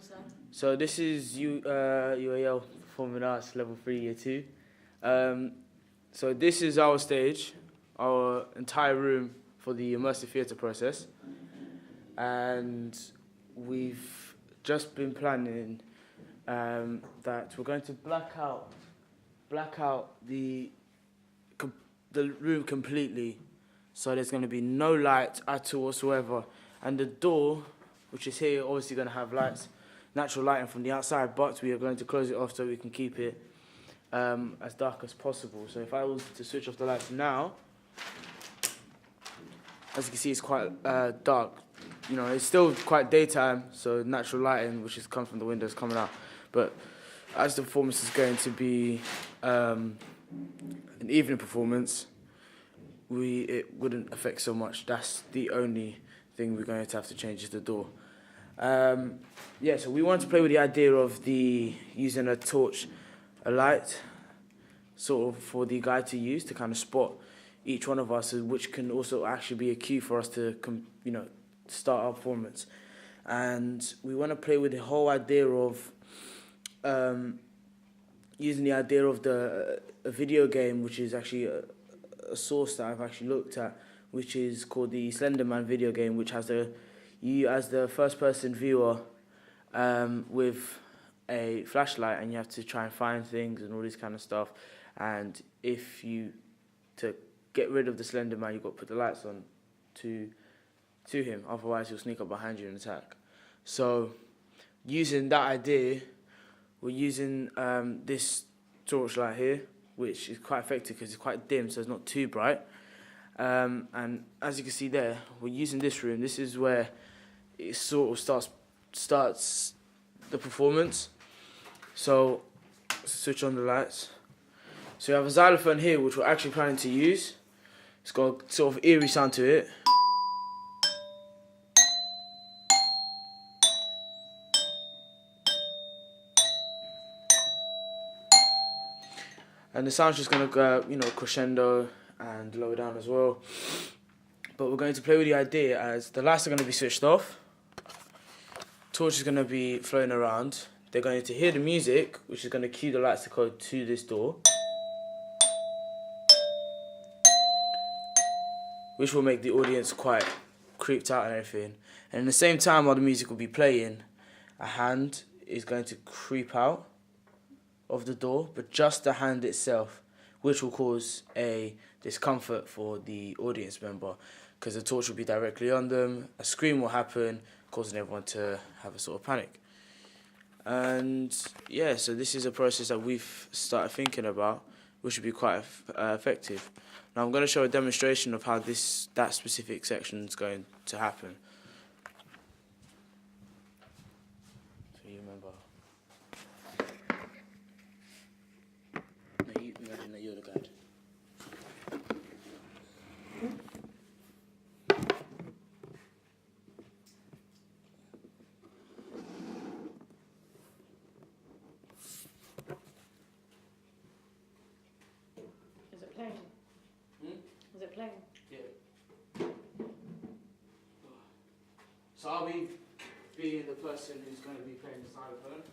sir? So this is UAL Lvl3Yr2 Level 3 Year 2. So this is our stage, our entire room for the immersive theatre process. And we've just been planning that we're going to black out the room completely. So there's going to be no light at all whatsoever. And the door, which is here, obviously going to have lights, natural lighting from the outside, but we are going to close it off so we can keep it as dark as possible. So if I was to switch off the lights now, as you can see, it's quite dark. You know, it's still quite daytime, so natural lighting, which has come from the windows, coming out. But as the performance is going to be an evening performance, it wouldn't affect so much. That's the only thing we're going to have to change is the door. Yeah, so we want to play with the idea of using a torch, a light, sort of for the guide to use to kind of spot each one of us, which can also actually be a cue for us to, start our performance. And we want to play with the whole idea of using the idea of a video game, which is actually a source that I've actually looked at, which is called the Slenderman video game, which has you as the first-person viewer with a flashlight, and you have to try and find things and all this kind of stuff. And to get rid of the Slenderman, you've got to put the lights on to him, otherwise he'll sneak up behind you and attack. So using that idea, we're using this torchlight here, which is quite effective because it's quite dim, so it's not too bright. And as you can see there, we're using this room. This is where it sort of starts the performance. So switch on the lights. So we have a xylophone here, which we're actually planning to use. It's got a sort of eerie sound to it. And the sound's just going to go, crescendo and lower down as well. But we're going to play with the idea as the lights are going to be switched off. Torch is going to be flowing around. They're going to hear the music, which is going to cue the lights to go to this door, which will make the audience quite creeped out and everything. And at the same time, while the music will be playing, a hand is going to creep out of the door, but just the hand itself, which will cause a discomfort for the audience member, because the torch will be directly on them, a scream will happen, causing everyone to have a sort of panic. And yeah, so this is a process that we've started thinking about, which would be quite effective. Now I'm going to show a demonstration of how that specific section is going to happen. So you remember. No, you imagine that you're the guide. Is it playing? Is it playing? Yeah. So I'll be being the person who's going to be playing the xylophone.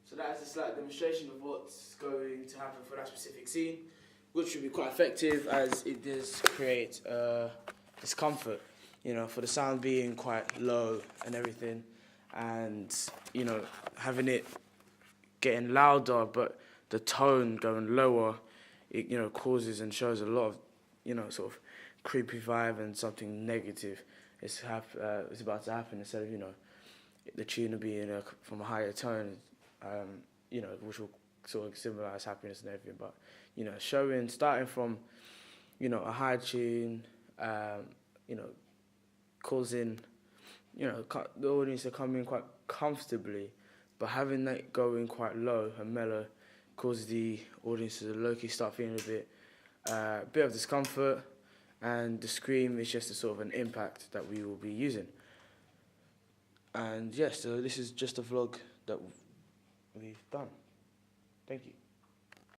So that is a slight demonstration of what's going to happen for that specific scene, which will be quite effective as it does create discomfort, for the sound being quite low and everything, and, having it getting louder, but the tone going lower, it, causes and shows a lot of, sort of creepy vibe and something negative is about to happen instead of, the tune will be from a higher tone. you know, which will sort of symbolize happiness and everything. But, you know, starting from, you know, a high tune, you know, causing, you know, the audience to come in quite comfortably, but having that going quite low and mellow causes the audience to low-key start feeling a bit of discomfort, and the scream is just a sort of an impact that we will be using. And yes, so this is just a vlog that we've done. Thank you.